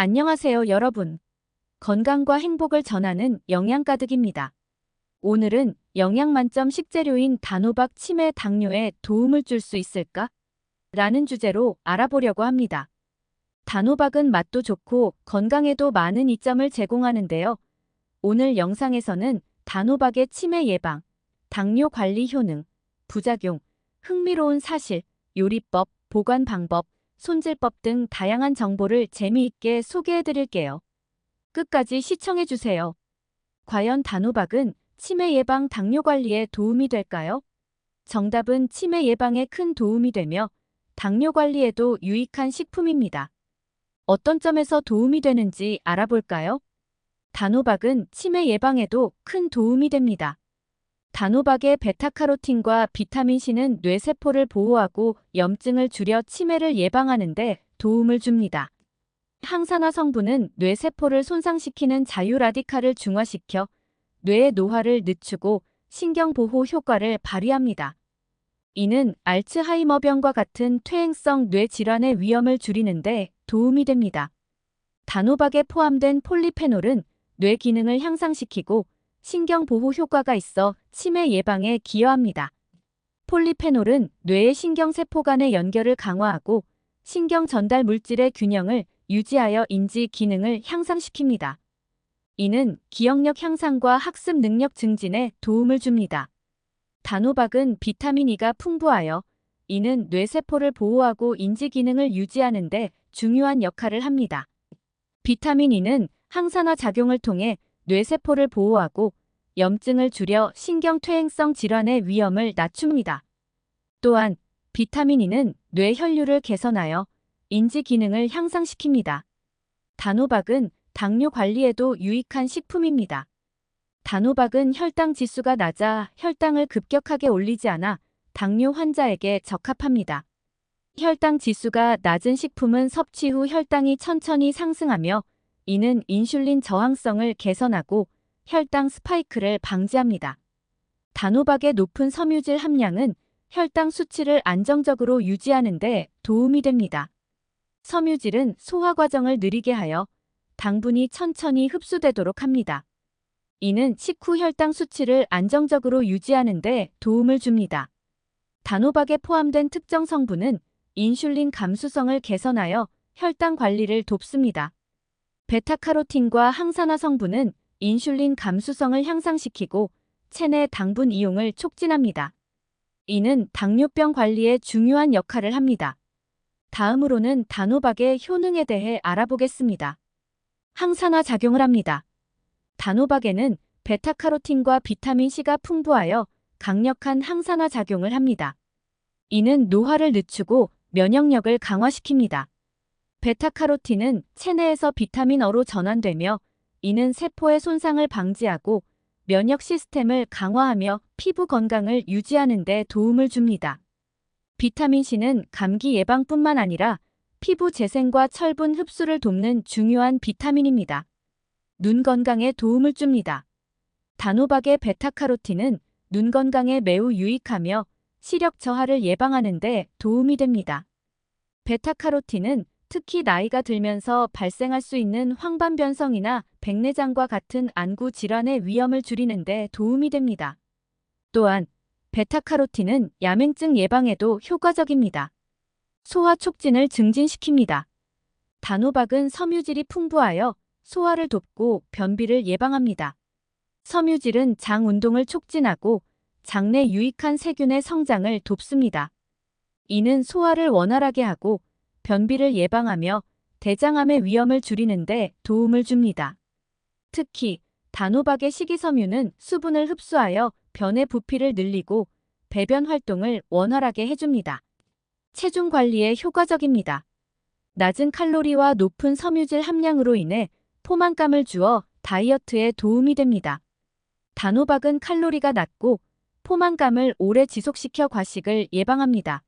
안녕하세요, 여러분. 건강과 행복을 전하는 영양가득입니다. 오늘은 영양 만점 식재료인 단호박 치매 당뇨에 도움을 줄 수 있을까? 라는 주제로 알아보려고 합니다. 단호박은 맛도 좋고 건강에도 많은 이점을 제공하는데요. 오늘 영상에서는 단호박의 치매 예방, 당뇨 관리 효능, 부작용, 흥미로운 사실, 요리법, 보관 방법, 손질법 등 다양한 정보를 재미있게 소개해 드릴게요. 끝까지 시청해 주세요. 과연 단호박은 치매 예방 당뇨 관리에 도움이 될까요? 정답은 치매 예방에 큰 도움이 되며 당뇨 관리에도 유익한 식품입니다. 어떤 점에서 도움이 되는지 알아볼까요? 단호박은 치매 예방에도 큰 도움이 됩니다. 단호박의 베타카로틴과 비타민C는 뇌세포를 보호하고 염증을 줄여 치매를 예방하는 데 도움을 줍니다. 항산화 성분은 뇌세포를 손상시키는 자유라디칼을 중화시켜 뇌의 노화를 늦추고 신경보호 효과를 발휘합니다. 이는 알츠하이머병과 같은 퇴행성 뇌질환의 위험을 줄이는 데 도움이 됩니다. 단호박에 포함된 폴리페놀은 뇌 기능을 향상시키고 신경보호 효과가 있어 치매 예방에 기여합니다. 폴리페놀은 뇌의 신경세포 간의 연결을 강화하고 신경 전달 물질의 균형을 유지하여 인지 기능을 향상시킵니다. 이는 기억력 향상과 학습 능력 증진에 도움을 줍니다. 단호박은 비타민 E가 풍부하여 이는 뇌세포를 보호하고 인지 기능을 유지하는 데 중요한 역할을 합니다. 비타민 E는 항산화 작용을 통해 뇌세포를 보호하고 염증을 줄여 신경퇴행성 질환의 위험을 낮춥니다. 또한 비타민 E는 뇌 혈류를 개선하여 인지 기능을 향상시킵니다. 단호박은 당뇨 관리에도 유익한 식품입니다. 단호박은 혈당 지수가 낮아 혈당을 급격하게 올리지 않아 당뇨 환자에게 적합합니다. 혈당 지수가 낮은 식품은 섭취 후 혈당이 천천히 상승하며 이는 인슐린 저항성을 개선하고 혈당 스파이크를 방지합니다. 단호박의 높은 섬유질 함량은 혈당 수치를 안정적으로 유지하는 데 도움이 됩니다. 섬유질은 소화 과정을 느리게 하여 당분이 천천히 흡수되도록 합니다. 이는 식후 혈당 수치를 안정적으로 유지하는 데 도움을 줍니다. 단호박에 포함된 특정 성분은 인슐린 감수성을 개선하여 혈당 관리를 돕습니다. 베타카로틴과 항산화 성분은 인슐린 감수성을 향상시키고 체내 당분 이용을 촉진합니다. 이는 당뇨병 관리에 중요한 역할을 합니다. 다음으로는 단호박의 효능에 대해 알아보겠습니다. 항산화 작용을 합니다. 단호박에는 베타카로틴과 비타민C가 풍부하여 강력한 항산화 작용을 합니다. 이는 노화를 늦추고 면역력을 강화시킵니다. 베타카로틴은 체내에서 비타민 어로 전환되며 이는 세포의 손상을 방지하고 면역 시스템을 강화하며 피부 건강을 유지하는 데 도움을 줍니다. 비타민C는 감기 예방뿐만 아니라 피부 재생과 철분 흡수를 돕는 중요한 비타민입니다. 눈 건강에 도움을 줍니다. 단호박의 베타카로틴은 눈 건강에 매우 유익하며 시력 저하를 예방하는 데 도움이 됩니다. 베타카로틴은 특히 나이가 들면서 발생할 수 있는 황반변성이나 백내장과 같은 안구 질환의 위험을 줄이는 데 도움이 됩니다. 또한 베타카로틴은 야맹증 예방에도 효과적입니다. 소화 촉진을 증진시킵니다. 단호박은 섬유질이 풍부하여 소화를 돕고 변비를 예방합니다. 섬유질은 장 운동을 촉진하고 장내 유익한 세균의 성장을 돕습니다. 이는 소화를 원활하게 하고 변비를 예방하며 대장암의 위험을 줄이는 데 도움을 줍니다. 특히 단호박의 식이섬유는 수분을 흡수하여 변의 부피를 늘리고 배변 활동을 원활하게 해줍니다. 체중 관리에 효과적입니다. 낮은 칼로리와 높은 섬유질 함량으로 인해 포만감을 주어 다이어트에 도움이 됩니다. 단호박은 칼로리가 낮고 포만감을 오래 지속시켜 과식을 예방합니다.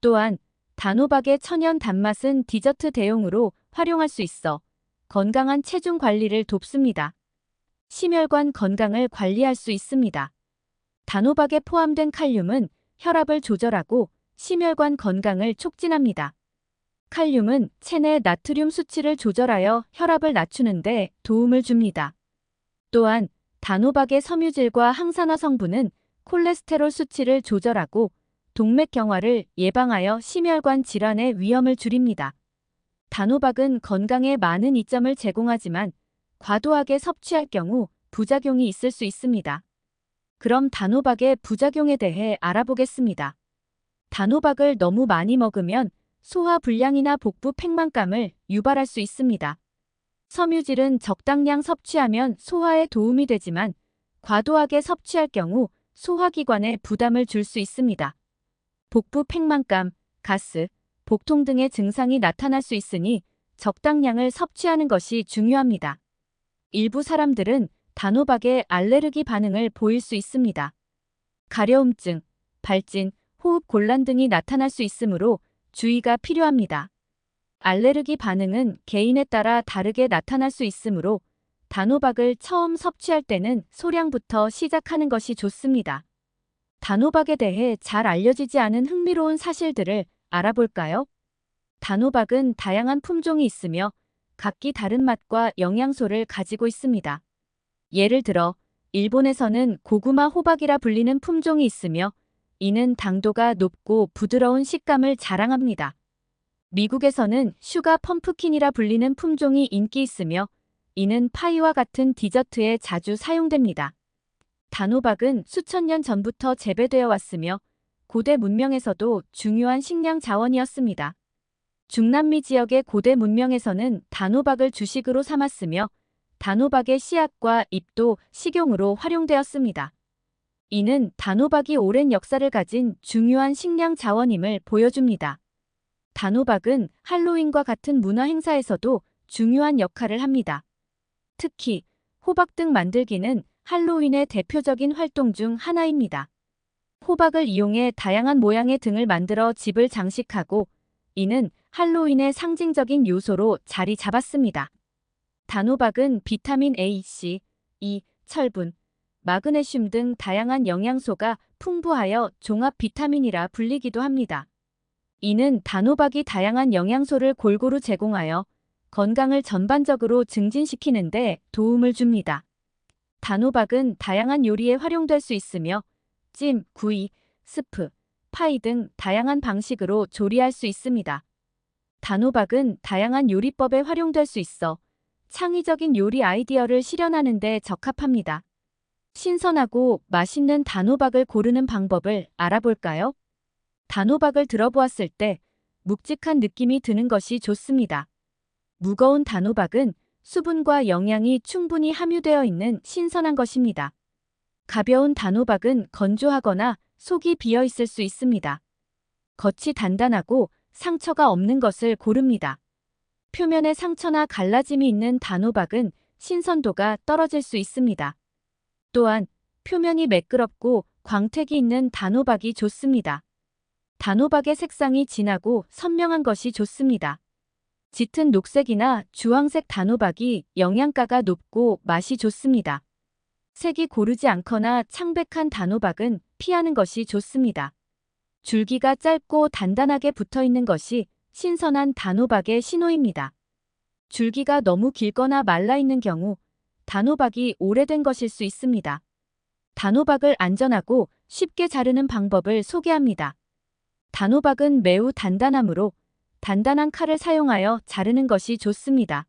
또한 단호박의 천연 단맛은 디저트 대용으로 활용할 수 있어 건강한 체중 관리를 돕습니다. 심혈관 건강을 관리할 수 있습니다. 단호박에 포함된 칼륨은 혈압을 조절하고 심혈관 건강을 촉진합니다. 칼륨은 체내 나트륨 수치를 조절하여 혈압을 낮추는데 도움을 줍니다. 또한 단호박의 섬유질과 항산화 성분은 콜레스테롤 수치를 조절하고 동맥경화를 예방하여 심혈관 질환의 위험을 줄입니다. 단호박은 건강에 많은 이점을 제공하지만 과도하게 섭취할 경우 부작용이 있을 수 있습니다. 그럼 단호박의 부작용에 대해 알아보겠습니다. 단호박을 너무 많이 먹으면 소화불량이나 복부 팽만감을 유발할 수 있습니다. 섬유질은 적당량 섭취하면 소화에 도움이 되지만 과도하게 섭취할 경우 소화기관에 부담을 줄 수 있습니다. 복부 팽만감, 가스, 복통 등의 증상이 나타날 수 있으니 적당량을 섭취하는 것이 중요합니다. 일부 사람들은 단호박에 알레르기 반응을 보일 수 있습니다. 가려움증, 발진, 호흡 곤란 등이 나타날 수 있으므로 주의가 필요합니다. 알레르기 반응은 개인에 따라 다르게 나타날 수 있으므로 단호박을 처음 섭취할 때는 소량부터 시작하는 것이 좋습니다. 단호박에 대해 잘 알려지지 않은 흥미로운 사실들을 알아볼까요? 단호박은 다양한 품종이 있으며 각기 다른 맛과 영양소를 가지고 있습니다. 예를 들어 일본에서는 고구마 호박이라 불리는 품종이 있으며 이는 당도가 높고 부드러운 식감을 자랑합니다. 미국에서는 슈가 펌프킨이라 불리는 품종이 인기 있으며 이는 파이와 같은 디저트에 자주 사용됩니다. 단호박은 수천 년 전부터 재배되어 왔으며 고대 문명에서도 중요한 식량 자원이었습니다. 중남미 지역의 고대 문명에서는 단호박을 주식으로 삼았으며 단호박의 씨앗과 잎도 식용으로 활용되었습니다. 이는 단호박이 오랜 역사를 가진 중요한 식량 자원임을 보여줍니다. 단호박은 할로윈과 같은 문화 행사에서도 중요한 역할을 합니다. 특히 호박등 만들기는 할로윈의 대표적인 활동 중 하나입니다. 호박을 이용해 다양한 모양의 등을 만들어 집을 장식하고 이는 할로윈의 상징적인 요소로 자리 잡았습니다. 단호박은 비타민 A, C, E, 철분, 마그네슘 등 다양한 영양소가 풍부하여 종합 비타민이라 불리기도 합니다. 이는 단호박이 다양한 영양소를 골고루 제공하여 건강을 전반적으로 증진시키는 데 도움을 줍니다. 단호박은 다양한 요리에 활용될 수 있으며 찜, 구이, 스프, 파이 등 다양한 방식으로 조리할 수 있습니다. 단호박은 다양한 요리법에 활용될 수 있어 창의적인 요리 아이디어를 실현하는 데 적합합니다. 신선하고 맛있는 단호박을 고르는 방법을 알아볼까요? 단호박을 들어보았을 때 묵직한 느낌이 드는 것이 좋습니다. 무거운 단호박은 수분과 영양이 충분히 함유되어 있는 신선한 것입니다. 가벼운 단호박은 건조하거나 속이 비어 있을 수 있습니다. 겉이 단단하고 상처가 없는 것을 고릅니다. 표면에 상처나 갈라짐이 있는 단호박은 신선도가 떨어질 수 있습니다. 또한 표면이 매끄럽고 광택이 있는 단호박이 좋습니다. 단호박의 색상이 진하고 선명한 것이 좋습니다. 짙은 녹색이나 주황색 단호박이 영양가가 높고 맛이 좋습니다. 색이 고르지 않거나 창백한 단호박은 피하는 것이 좋습니다. 줄기가 짧고 단단하게 붙어 있는 것이 신선한 단호박의 신호입니다. 줄기가 너무 길거나 말라 있는 경우 단호박이 오래된 것일 수 있습니다. 단호박을 안전하고 쉽게 자르는 방법을 소개합니다. 단호박은 매우 단단하므로 단단한 칼을 사용하여 자르는 것이 좋습니다.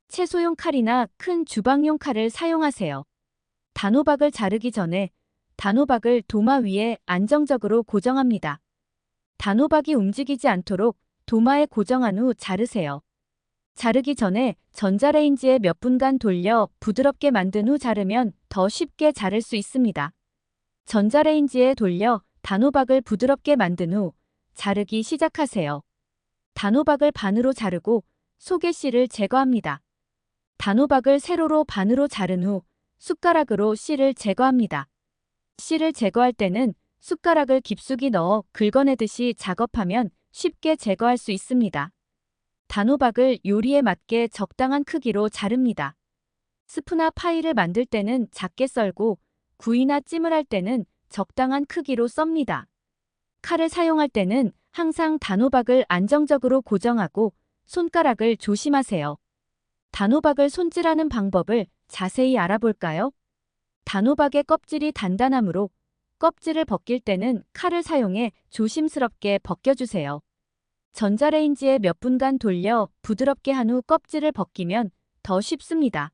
채소용 칼이나 큰 주방용 칼을 사용하세요. 단호박을 자르기 전에 단호박을 도마 위에 안정적으로 고정합니다. 단호박이 움직이지 않도록 도마에 고정한 후 자르세요. 자르기 전에 전자레인지에 몇 분간 돌려 부드럽게 만든 후 자르면 더 쉽게 자를 수 있습니다. 전자레인지에 돌려 단호박을 부드럽게 만든 후 자르기 시작하세요. 단호박을 반으로 자르고 속의 씨를 제거합니다. 단호박을 세로로 반으로 자른 후 숟가락으로 씨를 제거합니다. 씨를 제거할 때는 숟가락을 깊숙이 넣어 긁어내듯이 작업하면 쉽게 제거할 수 있습니다. 단호박을 요리에 맞게 적당한 크기로 자릅니다. 스프나 파이를 만들 때는 작게 썰고 구이나 찜을 할 때는 적당한 크기로 썹니다. 칼을 사용할 때는 항상 단호박을 안정적으로 고정하고 손가락을 조심하세요. 단호박을 손질하는 방법을 자세히 알아볼까요? 단호박의 껍질이 단단하므로 껍질을 벗길 때는 칼을 사용해 조심스럽게 벗겨주세요. 전자레인지에 몇 분간 돌려 부드럽게 한 후 껍질을 벗기면 더 쉽습니다.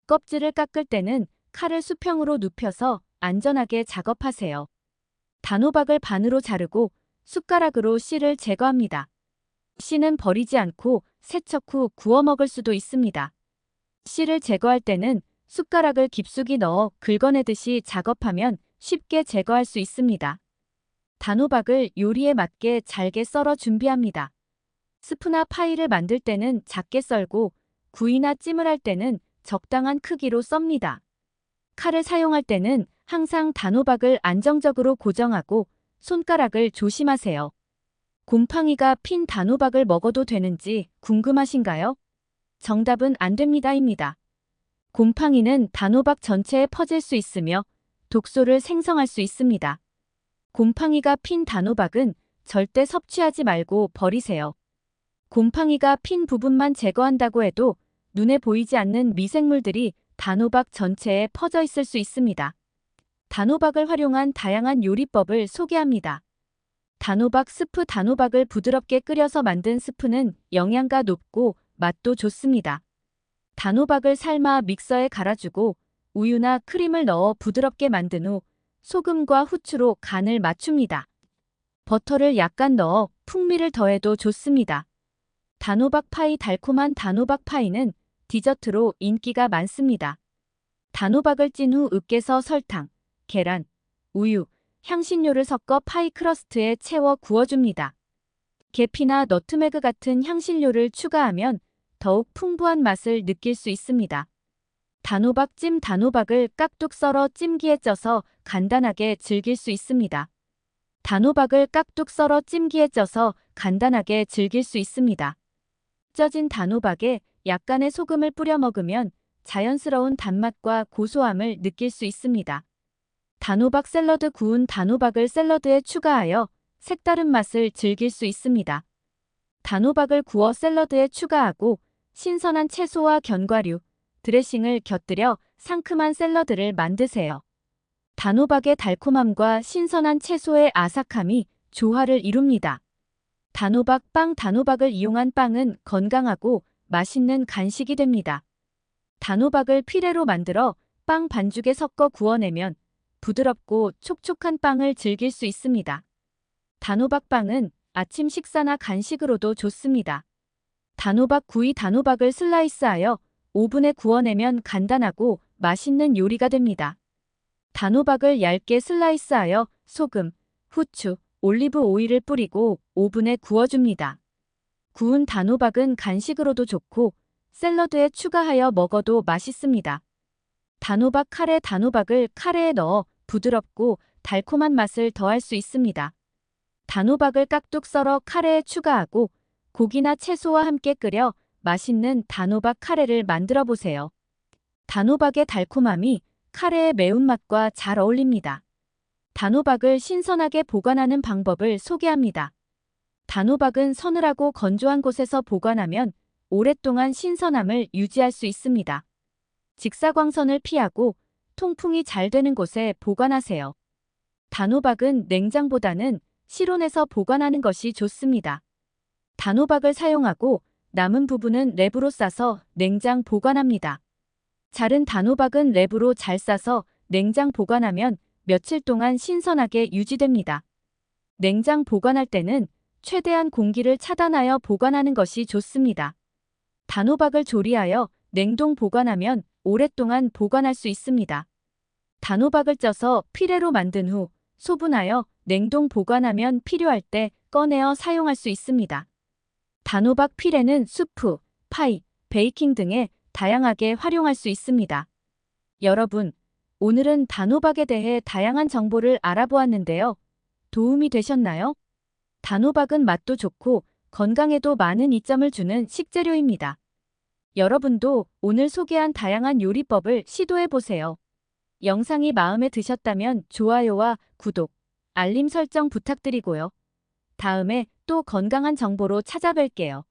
껍질을 깎을 때는 칼을 수평으로 눕혀서 안전하게 작업하세요. 단호박을 반으로 자르고 숟가락으로 씨를 제거합니다. 씨는 버리지 않고 세척 후 구워 먹을 수도 있습니다. 씨를 제거할 때는 숟가락을 깊숙이 넣어 긁어내듯이 작업하면 쉽게 제거할 수 있습니다. 단호박을 요리에 맞게 잘게 썰어 준비합니다. 스프나 파이를 만들 때는 작게 썰고 구이나 찜을 할 때는 적당한 크기로 썹니다. 칼을 사용할 때는 항상 단호박을 안정적으로 고정하고 손가락을 조심하세요. 곰팡이가 핀 단호박을 먹어도 되는지 궁금하신가요? 정답은 안 됩니다입니다. 곰팡이는 단호박 전체에 퍼질 수 있으며 독소를 생성할 수 있습니다. 곰팡이가 핀 단호박은 절대 섭취하지 말고 버리세요. 곰팡이가 핀 부분만 제거한다고 해도 눈에 보이지 않는 미생물들이 단호박 전체에 퍼져 있을 수 있습니다. 단호박을 활용한 다양한 요리법을 소개합니다. 단호박 스프. 단호박을 부드럽게 끓여서 만든 스프는 영양가 높고 맛도 좋습니다. 단호박을 삶아 믹서에 갈아주고 우유나 크림을 넣어 부드럽게 만든 후 소금과 후추로 간을 맞춥니다. 버터를 약간 넣어 풍미를 더해도 좋습니다. 단호박 파이. 달콤한 단호박 파이는 디저트로 인기가 많습니다. 단호박을 찐 후 으깨서 설탕, 계란, 우유, 향신료를 섞어 파이 크러스트에 채워 구워줍니다. 계피나 너트메그 같은 향신료를 추가하면 더욱 풍부한 맛을 느낄 수 있습니다. 단호박 찜. 단호박을 깍둑 썰어 찜기에 쪄서 간단하게 즐길 수 있습니다. 단호박을 깍둑 썰어 찜기에 쪄서 간단하게 즐길 수 있습니다. 쪄진 단호박에 약간의 소금을 뿌려 먹으면 자연스러운 단맛과 고소함을 느낄 수 있습니다. 단호박 샐러드. 구운 단호박을 샐러드에 추가하여 색다른 맛을 즐길 수 있습니다. 단호박을 구워 샐러드에 추가하고 신선한 채소와 견과류, 드레싱을 곁들여 상큼한 샐러드를 만드세요. 단호박의 달콤함과 신선한 채소의 아삭함이 조화를 이룹니다. 단호박 빵. 단호박을 이용한 빵은 건강하고 맛있는 간식이 됩니다. 단호박을 피레로 만들어 빵 반죽에 섞어 구워내면 부드럽고 촉촉한 빵을 즐길 수 있습니다. 단호박빵은 아침 식사나 간식으로도 좋습니다. 단호박 구이. 단호박을 슬라이스하여 오븐에 구워내면 간단하고 맛있는 요리가 됩니다. 단호박을 얇게 슬라이스하여 소금, 후추, 올리브 오일을 뿌리고 오븐에 구워줍니다. 구운 단호박은 간식으로도 좋고 샐러드에 추가하여 먹어도 맛있습니다. 단호박 카레. 단호박을 카레에 넣어 부드럽고 달콤한 맛을 더할 수 있습니다. 단호박을 깍둑 썰어 카레에 추가하고 고기나 채소와 함께 끓여 맛있는 단호박 카레를 만들어 보세요. 단호박의 달콤함이 카레의 매운맛과 잘 어울립니다. 단호박을 신선하게 보관하는 방법을 소개합니다. 단호박은 서늘하고 건조한 곳에서 보관하면 오랫동안 신선함을 유지할 수 있습니다. 직사광선을 피하고 통풍이 잘 되는 곳에 보관하세요. 단호박은 냉장보다는 실온에서 보관하는 것이 좋습니다. 단호박을 사용하고 남은 부분은 랩으로 싸서 냉장 보관합니다. 자른 단호박은 랩으로 잘 싸서 냉장 보관하면 며칠 동안 신선하게 유지됩니다. 냉장 보관할 때는 최대한 공기를 차단하여 보관하는 것이 좋습니다. 단호박을 조리하여 냉동 보관하면 오랫동안 보관할 수 있습니다. 단호박을 쪄서 피레로 만든 후 소분하여 냉동 보관하면 필요할 때 꺼내어 사용할 수 있습니다. 단호박 피레는 수프, 파이, 베이킹 등에 다양하게 활용할 수 있습니다. 여러분, 오늘은 단호박에 대해 다양한 정보를 알아보았는데요. 도움이 되셨나요? 단호박은 맛도 좋고 건강에도 많은 이점을 주는 식재료입니다. 여러분도 오늘 소개한 다양한 요리법을 시도해보세요. 영상이 마음에 드셨다면 좋아요와 구독, 알림 설정 부탁드리고요. 다음에 또 건강한 정보로 찾아뵐게요.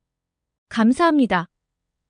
감사합니다.